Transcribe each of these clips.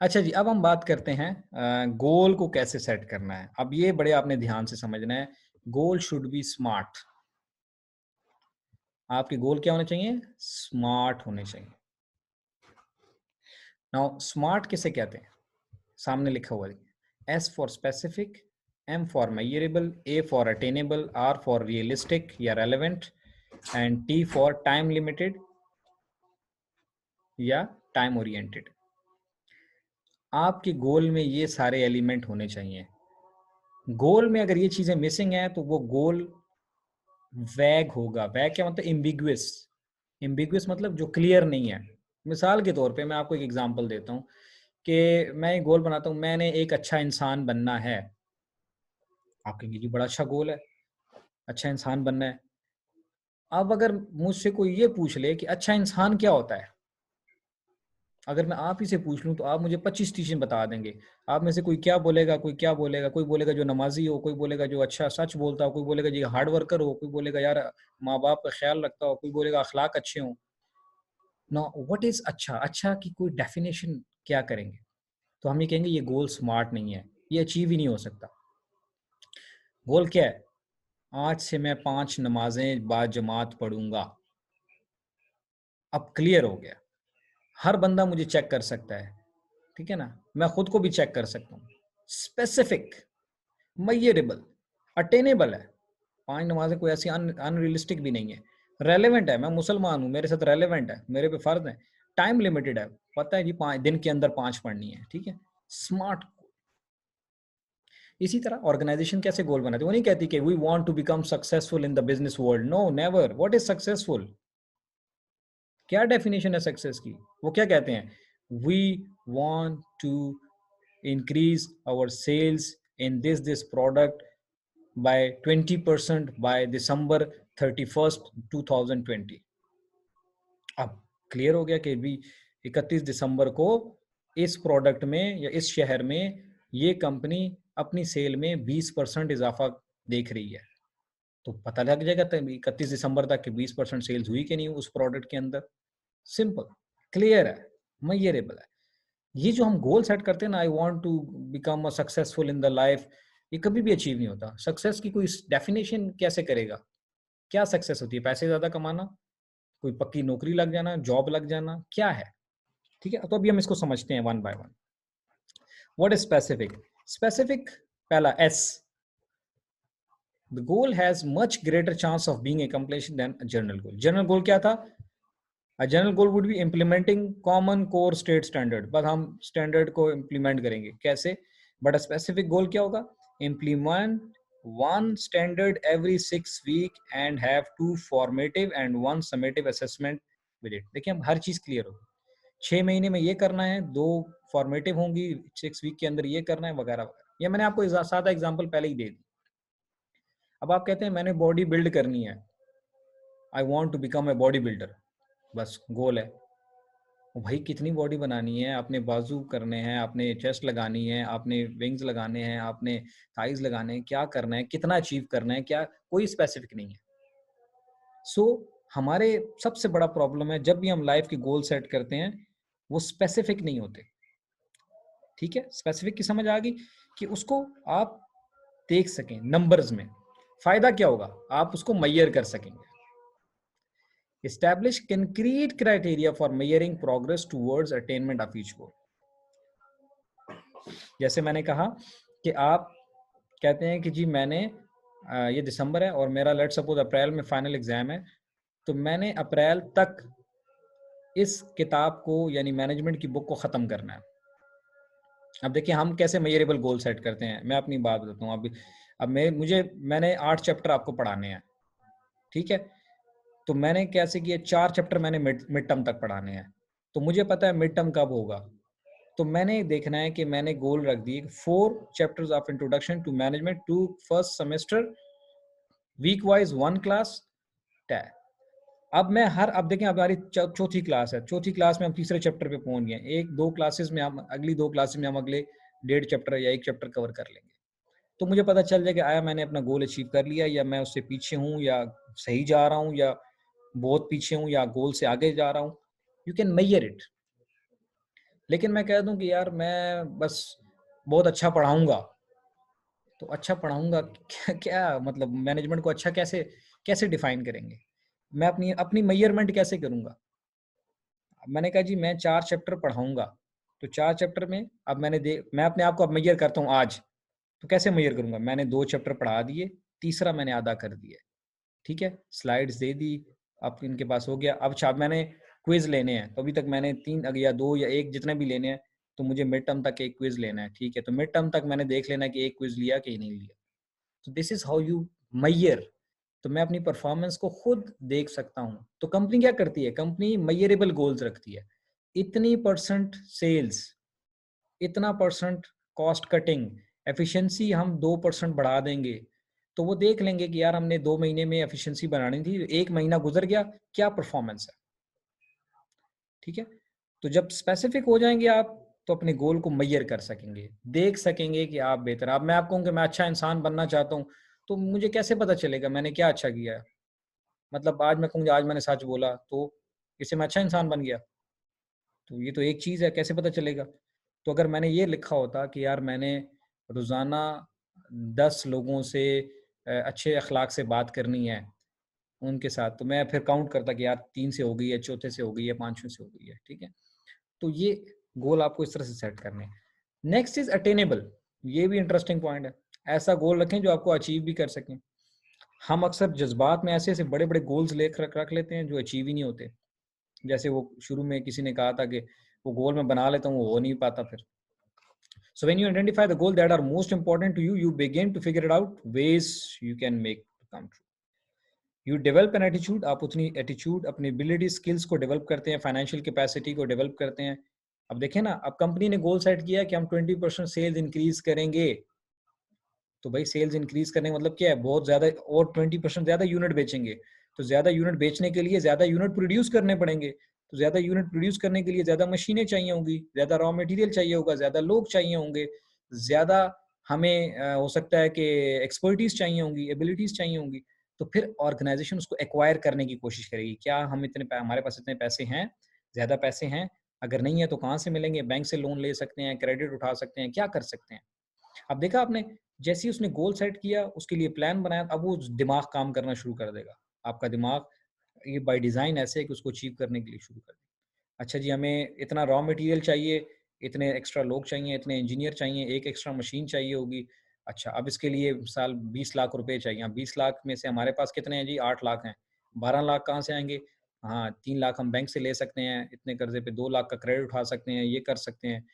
अच्छा जी, अब हम बात करते हैं गोल को कैसे सेट करना है। अब ये बड़े आपने ध्यान से समझना है, गोल शुड बी स्मार्ट। आपके गोल क्या होने चाहिए? स्मार्ट होने चाहिए। नाउ स्मार्ट किसे कहते हैं? सामने लिखा हुआ है, S for specific, M for measurable, A for attainable, R for realistic या relevant and T for time limited या टाइम ओरिएंटेड। आपके गोल में ये सारे एलिमेंट होने चाहिए। गोल में अगर ये चीजें मिसिंग है तो वो गोल वैग होगा। वैग क्या मतलब? एम्बिगुअस। एम्बिगुअस मतलब जो क्लियर नहीं है। मिसाल के तौर पे मैं आपको एक एग्जांपल देता हूँ कि मैं एक गोल बनाता हूँ, मैंने एक अच्छा इंसान बनना है। आप कहेंगे जी बड़ा अच्छा गोल है, अच्छा इंसान बनना है। अब अगर मुझसे कोई ये पूछ ले कि अच्छा इंसान क्या होता है, अगर मैं आप ही से पूछ लूँ तो आप मुझे 25 चीजें बता देंगे। आप में से कोई क्या बोलेगा, कोई क्या बोलेगा, कोई बोलेगा जो नमाजी हो, कोई बोलेगा जो अच्छा सच बोलता हो, कोई बोलेगा जी हार्ड वर्कर हो, कोई बोलेगा यार माँ बाप का ख्याल रखता हो, कोई बोलेगा अखलाक अच्छे हो। ना व्हाट इज अच्छा? अच्छा की कोई डेफिनेशन क्या करेंगे? तो हम ये कहेंगे ये गोल स्मार्ट नहीं है, ये अचीव ही नहीं हो सकता। गोल क्या है? आज से मैं 5 नमाजें बाजमात पढ़ूंगा। अब क्लियर हो गया, हर बंदा मुझे चेक कर सकता है, ठीक है ना? मैं खुद को भी चेक कर सकता हूँ। स्पेसिफिक, मेजरेबल, अटेनेबल है। 5 नमाजें कोई ऐसी अनरियलिस्टिक भी नहीं है। रेलेवेंट है, मैं मुसलमान हूँ, मेरे साथ रेलेवेंट है, मेरे पे फर्ज है। टाइम लिमिटेड है, पता है जी 5 दिन के अंदर 5 पढ़नी है, ठीक है। स्मार्ट। इसी तरह ऑर्गेनाइजेशन कैसे गोल बनाती है? वो नहीं कहती कि we want to become successful in the business world. No, never. What is successful? क्या डेफिनेशन है सक्सेस की? वो क्या कहते हैं? We want to increase our sales in this product by 20% by December 31st 2020। अब क्लियर हो गया कि भी 31 दिसंबर को इस प्रोडक्ट में या इस शहर में ये कंपनी अपनी सेल में 20% इजाफा देख रही है। तो पता लग जाएगा 31 दिसंबर तक कि 20% सेल्स हुई कि नहीं उस प्रोडक्ट के अंदर। सिंपल, क्लियर है, मेजरेबल है। ये जो हम गोल सेट करते हैं ना, I want to become a successful in the life, ये कभी भी अचीव नहीं होता। सक्सेस की कोई डेफिनेशन कैसे करेगा? क्या सक्सेस होती है? पैसे ज्यादा कमाना, कोई पक्की नौकरी लग जाना, जॉब लग जाना, क्या है? ठीक है, तो अभी हम इसको समझते हैं one by one. What is specific? Specific, पहला S, the goal has much greater chance of being accomplished than general goal. General goal क्या था? A general goal would be implementing common core state standard, बस हम standard को implement करेंगे। कैसे? But specific goal क्या होगा? Implement one standard every 6 week and have 2 formative and 1 summative assessment with it. देखिए हम हर चीज क्लियर होगी। 6 महीने में ये करना है, 2 फॉर्मेटिव होंगी, 6 वीक के अंदर ये करना है, वगैरह वगैरह। ये मैंने आपको सादा एग्जाम्पल पहले ही दे दी। अब आप कहते हैं मैंने बॉडी बिल्ड करनी है, I want to become a body builder, बस गोल है। भाई कितनी बॉडी बनानी है? आपने बाजू करने हैं, आपने चेस्ट लगानी है, आपने विंग्स लगाने हैं, आपने थाइज लगाने हैं, क्या करना है, कितना अचीव करना है, क्या कोई स्पेसिफिक नहीं है। सो हमारे सबसे बड़ा प्रॉब्लम है जब भी हम लाइफ के गोल सेट करते हैं वो स्पेसिफिक नहीं होते। ठीक है, स्पेसिफिक की समझ आ गई कि उसको आप देख सकें नंबर्स में। फायदा क्या होगा? आप उसको मैयर कर सकेंगे। Establish concrete criteria for measuring progress towards attainment of each goal। जैसे मैंने कहा कि आप कहते हैं कि जी मैंने ये दिसंबर है और मेरा लेट सपोज अप्रैल में फाइनल एग्जाम है, तो मैंने अप्रैल तक इस किताब को यानी मैनेजमेंट की बुक को ख़त्म करना है। अब देखिए हम कैसे मेजरेबल गोल सेट करते हैं, मैं अपनी बात बताता हूँ। अब मैंने 8 चैप्टर आपको पढ़ाने हैं, ठीक है। तो मैंने कैसे किया, 4 चैप्टर मैंने मिड टर्म तक पढ़ाने हैं। तो मुझे पता है मिड टर्म कब होगा, तो मैंने देखना है कि मैंने गोल रख दिए 4 chapters of introduction to management to first semester, week wise 1 class टै। अब देखें अब हमारी चौथी क्लास है, चौथी क्लास में हम तीसरे चैप्टर पे पहुंच गए। अगली 2 क्लासेस में हम अगले 1.5 चैप्टर या 1 चैप्टर कवर कर लेंगे। तो मुझे पता चल जाएगा आया मैंने अपना गोल अचीव कर लिया या मैं उससे पीछे हूँ या सही जा रहा हूँ या बहुत पीछे हूँ या गोल से आगे जा रहा हूँ। You can measure it. लेकिन मैं कह दूं कि यार मैं बस बहुत अच्छा पढ़ाऊंगा, तो अच्छा पढ़ाऊंगा क्या, क्या मतलब मैनेजमेंट को अच्छा कैसे कैसे डिफाइन करेंगे? मैं अपनी अपनी मेजरमेंट कैसे करूंगा? मैंने कहा जी मैं 4 चैप्टर पढ़ाऊंगा, तो 4 चैप्टर में अब मैं अपने आप को अब मेजर करता हूँ आज, तो कैसे मेजर करूंगा? मैंने 2 चैप्टर पढ़ा दिए, तीसरा मैंने आधा कर दिया, ठीक है? स्लाइड्स दे दी, अब इनके पास हो गया। अब अच्छा मैंने क्विज लेने हैं, तो अभी तक मैंने 3 या 2 या 1 जितने भी लेने हैं, तो मुझे मिड टर्म तक एक क्विज लेना है, ठीक है? तो मिड टर्म तक मैंने देख लेना है कि एक क्विज लिया कि नहीं लिया। तो this is how you Maihar. तो मैं अपनी परफॉर्मेंस को खुद देख सकता हूँ। तो कंपनी क्या करती है? कंपनी मैयरेबल गोल्स रखती है, इतनी परसेंट सेल्स, इतना परसेंट कॉस्ट कटिंग, एफिशिएंसी हम 2% बढ़ा देंगे। तो वो देख लेंगे कि यार हमने 2 महीने में एफिशिएंसी बनानी थी, 1 महीना गुजर गया, क्या परफॉर्मेंस है, ठीक है? तो जब स्पेसिफिक हो जाएंगे आप, तो अपने गोल को मैयर कर सकेंगे, देख सकेंगे कि आप बेहतर। अब मैं आपको कहूँ कि मैं अच्छा इंसान बनना चाहता हूँ, तो मुझे कैसे पता चलेगा मैंने क्या अच्छा किया है? मतलब आज मैं कहूँगा आज मैंने सच बोला, तो इससे मैं अच्छा इंसान बन गया, तो ये तो एक चीज़ है, कैसे पता चलेगा? तो अगर मैंने ये लिखा होता कि यार मैंने रोज़ाना 10 लोगों से अच्छे अखलाक से बात करनी है उनके साथ, तो मैं फिर काउंट करता कि यार 3 से हो गई है, चौथे से हो गई है, 5वें से हो गई है, ठीक है? तो ये गोल आपको इस तरह से सेट करने हैं। नेक्स्ट इज अटेनेबल, ये भी इंटरेस्टिंग पॉइंट है। ऐसा गोल रखें जो आपको अचीव भी कर सकें। हम अक्सर जज्बात में ऐसे ऐसे बड़े बड़े गोल्स रख लेते हैं जो अचीव ही नहीं होते। जैसे वो शुरू में किसी ने कहा था कि वो गोल मैं बना लेता हूँ, वो हो नहीं पाता फिर। So when you identify the goal that are most important to you, you begin to figure it out ways you can make to come true. You develop an attitude, आप उतनी एटीट्यूड अपनी एबिलिटी स्किल्स को develop करते हैं, financial capacity को develop करते हैं। अब देखें ना, अब कंपनी ने गोल सेट किया कि हम 20% सेल्स इंक्रीज करेंगे, तो भाई सेल्स इंक्रीज करने का मतलब क्या है? बहुत ज्यादा और 20% ज्यादा यूनिट बेचेंगे, तो ज्यादा यूनिट बेचने के लिए ज्यादा यूनिट प्रोड्यूस करने पड़ेंगे, तो ज्यादा यूनिट प्रोड्यूस करने के लिए ज्यादा मशीनें चाहिए होंगी, ज्यादा रॉ मटेरियल चाहिए होगा, ज्यादा लोग चाहिए होंगे, ज्यादा हमें हो सकता है कि एक्सपर्टीज चाहिए होंगी, एबिलिटीज चाहिए होंगी। तो फिर ऑर्गेनाइजेशन उसको एक्वायर करने की कोशिश करेगी। क्या हम हमारे पास इतने पैसे हैं, ज्यादा पैसे हैं? अगर नहीं है तो कहाँ से मिलेंगे? बैंक से लोन ले सकते हैं, क्रेडिट उठा सकते हैं, क्या कर सकते हैं? अब देखा आपने, जैसे ही उसने गोल सेट किया, उसके लिए प्लान बनाया, अब वो दिमाग काम करना शुरू कर देगा। आपका दिमाग ये बाय डिज़ाइन ऐसे है कि उसको अचीव करने के लिए शुरू कर देगा। अच्छा जी, हमें इतना रॉ मटेरियल चाहिए, इतने एक्स्ट्रा लोग चाहिए, इतने इंजीनियर चाहिए, एक एक्स्ट्रा मशीन चाहिए होगी। अच्छा, अब इसके लिए साल 20 लाख रुपए चाहिए। अब 20 लाख में से हमारे पास कितने हैं जी? 8 लाख हैं। 12 लाख कहाँ से आएँगे? हाँ, 3 लाख हम बैंक से ले सकते हैं, इतने कर्ज़े पे 2 लाख का क्रेडिट उठा सकते हैं, ये कर सकते हैं,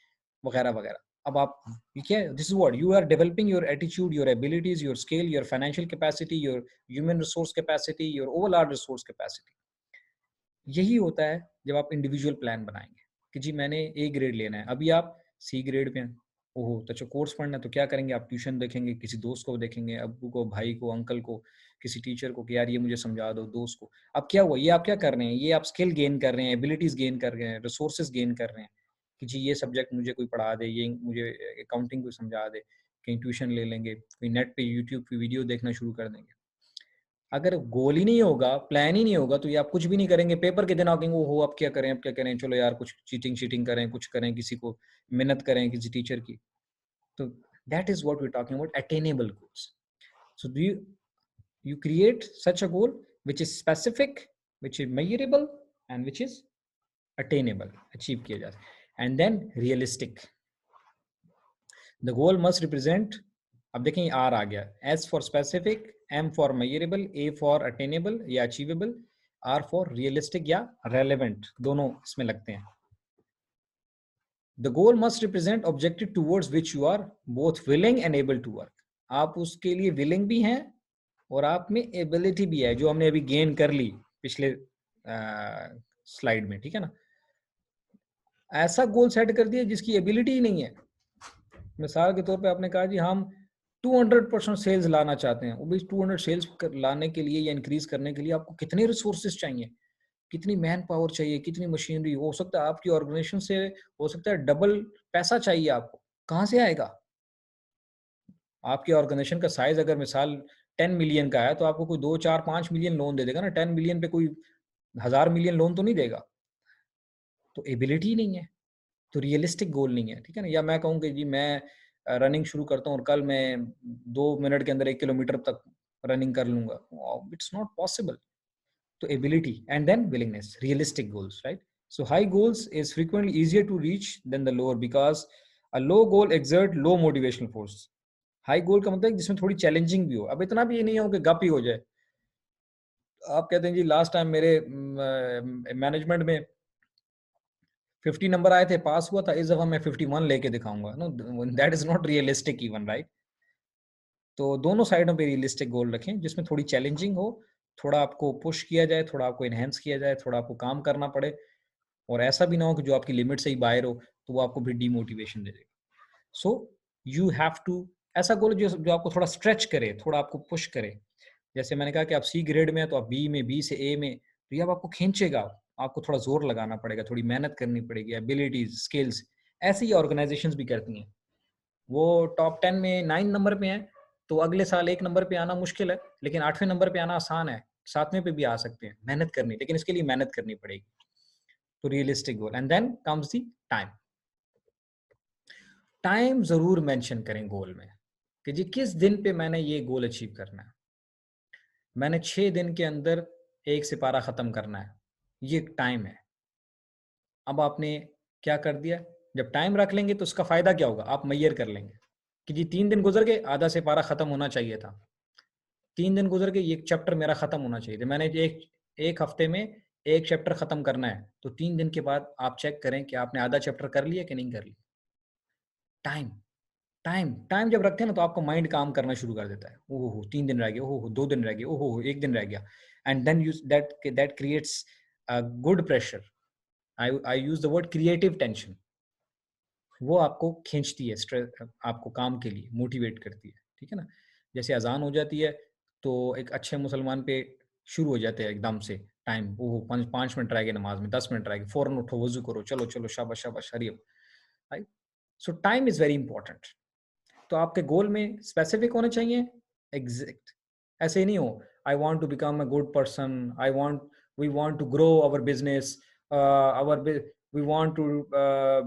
वगैरह, वगैरह। अब आप ये क्या है? This is what you are developing your attitude, your abilities, your skill, your financial capacity, your human resource capacity, your overall resource capacity. यही होता है जब आप इंडिविजुअल प्लान बनाएँगे कि जी मैंने ए ग्रेड लेना है, अभी आप सी ग्रेड पे हैं। ओहो! तो अच्छा कोर्स पढ़ना है तो क्या करेंगे? आप ट्यूशन देखेंगे, किसी दोस्त को देखेंगे, अब्बू को, भाई को, अंकल को, किसी टीचर को कि यार ये मुझे समझा दो, दोस्त को। अब क्या हुआ? ये आप क्या कर रहे हैं? ये आप स्किल गेन कर रहे हैं, एबिलिटीज़ गेन कर रहे हैं, रिसोर्सेज़ गेन कर रहे हैं कि जी ये सब्जेक्ट मुझे कोई पढ़ा दे, ये मुझे अकाउंटिंग कोई समझा दे, कहीं ट्यूशन ले लेंगे, कहीं नेट पे यूट्यूब पे वीडियो देखना शुरू कर देंगे। अगर गोल ही नहीं होगा, प्लान ही नहीं होगा, तो ये आप कुछ भी नहीं करेंगे। पेपर के दिन आप कहेंगे, ओहो! अब क्या करें, अब क्या करें? चलो यार कुछ चीटिंग-शीटिंग करें, कुछ करें, किसी को मिन्नत करें किसी टीचर की। तो that is what we are talking about attainable goals. So do you create such a goal which is specific, which is measurable and which is attainable, achieve किया जा सकता है, and then realistic. The goal must represent, अब देखें R आ गया, S for specific, M for measurable, A for attainable या achievable, R for realistic या रेलेवेंट, दोनों इसमें लगते हैं। The goal must represent objective towards which you are both willing and able to work. आप उसके लिए विलिंग भी हैं और आप में एबिलिटी भी है, जो हमने अभी गेन कर ली पिछले स्लाइड में, ठीक है ना? ऐसा गोल सेट कर दिया जिसकी एबिलिटी ही नहीं है। मिसाल के तौर पे आपने कहा जी हम 200% सेल्स लाना चाहते हैं, वो भी 200 सेल्स लाने के लिए या इंक्रीज करने के लिए आपको कितने रिसोर्सेज चाहिए, कितनी मैन पावर चाहिए, कितनी मशीनरी? हो सकता है आपकी ऑर्गेनाइजेशन से हो सकता है डबल पैसा चाहिए आपको, कहाँ से आएगा? आपकी ऑर्गेनाइजेशन का साइज अगर मिसाल 10 मिलियन का है, तो आपको कोई 2 4 5 मिलियन लोन दे देगा ना? 10 मिलियन पे कोई 1000 मिलियन लोन तो नहीं देगा। तो एबिलिटी नहीं है। तो रियलिस्टिक गोल नहीं है, ठीक है ना? या मैं कहूँ कि जी मैं रनिंग शुरू करता हूँ और कल मैं 2 मिनट के अंदर 1 किलोमीटर तक रनिंग कर लूँगा। It's not possible. तो ability and then willingness, realistic goals, right? So high goals is frequently easier to reach than the lower because a low goal exert low motivational force. High goal का मतलब है जिसमें थोड़ी challenging भी हो। अब इतना भी ये नहीं हो कि गप ही हो जाए। आप कहते हैं जी लास्ट टाइम मेरे मैनेजमेंट में 50 नंबर आए थे, पास हुआ था, इस दफा मैं 51 लेके दिखाऊंगा। No, that is not realistic even, right? तो दोनों साइडों पे रियलिस्टिक गोल रखें जिसमें थोड़ी चैलेंजिंग हो, थोड़ा आपको पुश किया जाए, थोड़ा आपको एनहेंस किया जाए, थोड़ा आपको काम करना पड़े, और ऐसा भी ना हो कि जो आपकी लिमिट से ही बाहर हो तो वो आपको भी डीमोटिवेशन दे देगा। सो यू हैव टू, ऐसा गोल जो जो आपको थोड़ा स्ट्रेच करे, थोड़ा आपको पुश करे। जैसे मैंने कहा कि आप सी ग्रेड में हैं तो आप बी में, बी से ए में, तो ये अब आपको खींचेगा, आपको थोड़ा जोर लगाना पड़ेगा, थोड़ी मेहनत करनी पड़ेगी, एबिलिटीज, स्किल्स। ऐसी ऑर्गेनाइजेशंस भी करती हैं। वो टॉप 10 में 9 नंबर पे हैं, तो अगले साल 1 नंबर पे आना मुश्किल है, लेकिन 8वें नंबर पे आना आसान है, 7वें पे भी आ सकते हैं। मेहनत करनी, लेकिन इसके लिए मेहनत करनी पड़ेगी। तो realistic goal and then comes the time. Time जरूर मेंशन करें गोल में कि जी किस दिन पे मैंने ये गोल अचीव करना है। मैंने 6 दिन के अंदर 1 सिपारा खत्म करना है, ये टाइम है। अब आपने क्या कर दिया, जब टाइम रख लेंगे तो उसका फायदा क्या होगा, आप मैयर कर लेंगे कि जी 3 दिन गुजर गए, आधा सिपारा खत्म होना चाहिए था। 3 दिन गुजर गए, ये चैप्टर मेरा खत्म होना चाहिए था। मैंने एक हफ्ते में एक चैप्टर खत्म करना है, तो 3 दिन के बाद आप चेक करें कि आपने आधा चैप्टर कर लिया कि नहीं कर लिया। टाइम, टाइम टाइम जब रखते हैं ना तो आपका माइंड काम करना शुरू कर देता है। ओहो हो 3 दिन रह गए, ओहो हो 2 दिन रह गए, ओहो हो 1 दिन रह गया, and then you that creates a good pressure. I use the word creative tension. वो आपको खींचती है, स्ट्रेस आपको काम के लिए मोटिवेट करती है, ठीक है ना? जैसे अजान हो जाती है तो एक अच्छे मुसलमान पे शुरू हो जाते हैं एकदम से टाइम, ओहो 5 मिनट रह गए नमाज में, 10 मिनट रह गए, फौरन उठो, वजू करो, चलो चलो, शाबाश शाबाश, hurry up, right? So time is very important. तो आपके गोल में स्पेसिफिक होने चाहिए, एग्जैक्ट। ऐसे ही नहीं हो I want to become a good person, I want, we want to grow our business, our we want to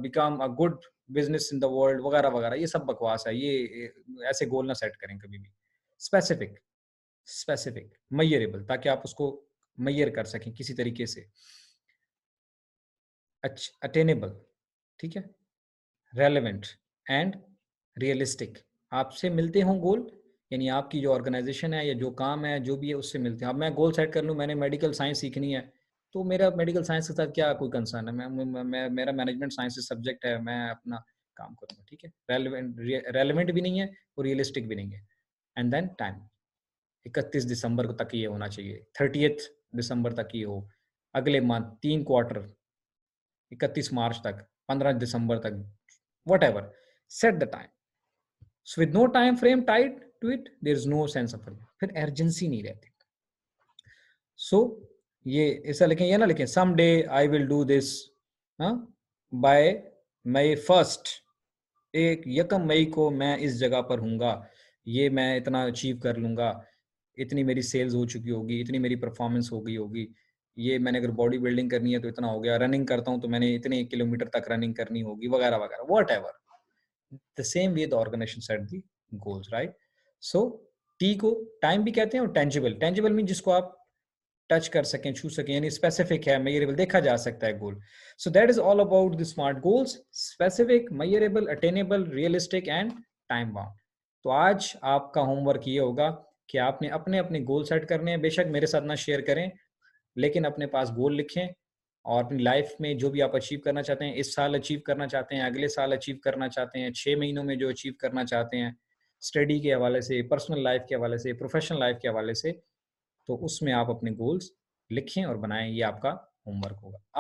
become a good business in the world, वगैरह वगैरह। ये सब बकवास है, ये ऐसे गोल ना सेट करें कभी भी। स्पेसिफिक, स्पेसिफिक, मैयरेबल, ताकि आप उसको मैयर कर सकें किसी तरीके से। अटेनेबल, ठीक है, रेलेवेंट एंड रियलिस्टिक। आपसे मिलते हों गोल, यानी आपकी जो ऑर्गेनाइजेशन है या जो काम है जो भी है उससे मिलते हैं। अब मैं गोल सेट कर लूँ, मैंने मेडिकल साइंस सीखनी है, तो मेरा मेडिकल साइंस के साथ क्या कोई कंसर्न है? मैं मेरा मैनेजमेंट साइंस सब्जेक्ट है, मैं अपना काम करूँगा, ठीक है? रेलिवेंट भी नहीं है और रियलिस्टिक भी नहीं है। एंड देन टाइम, 31 दिसंबर तक ये होना चाहिए, 30 दिसंबर तक ये हो, अगले मंथ 3 क्वार्टर, 31 मार्च तक, 15 दिसंबर तक, what ever, set the time. So with no time frame tied to it, there is no sense of urgency. फिर अर्जेंसी नहीं रहती। सो ये ऐसा लिखें, ये ना लिखें some day I will do this, हाँ, बाय May 1, 1 मई को मैं इस जगह पर हूँगा, ये मैं इतना अचीव कर लूँगा, इतनी मेरी सेल्स हो चुकी होगी, इतनी मेरी परफॉर्मेंस हो गई होगी, ये मैंने अगर बॉडी बिल्डिंग करनी है तो इतना हो गया, रनिंग करता हूँ तो मैंने इतने किलोमीटर तक रनिंग करनी होगी, वगैरह वगैरह, what ever. The same way the organization set the goals, right? So T को टाइम भी कहते हैं, और टेंजिबल, टेंजिबल मीन जिसको आप टच कर सकें, छू सकें, यानी स्पेसिफिक है, मेजरेबल, देखा जा सकता है goal. So that is all about the smart goals, specific, measurable, attainable, realistic and time bound. तो आज आपका होमवर्क ये होगा कि आपने अपने अपने गोल सेट करने हैं। बेशक मेरे साथ ना शेयर करें, लेकिन अपने पास गोल लिखें, और अपनी लाइफ में जो भी आप अचीव करना चाहते हैं, इस साल अचीव करना चाहते हैं, अगले साल अचीव करना चाहते हैं, 6 महीनों में जो अचीव करना चाहते हैं, स्टडी के हवाले से, पर्सनल लाइफ के हवाले से, प्रोफेशनल लाइफ के हवाले से, तो उसमें आप अपने गोल्स लिखें और बनाएं। ये आपका होमवर्क होगा।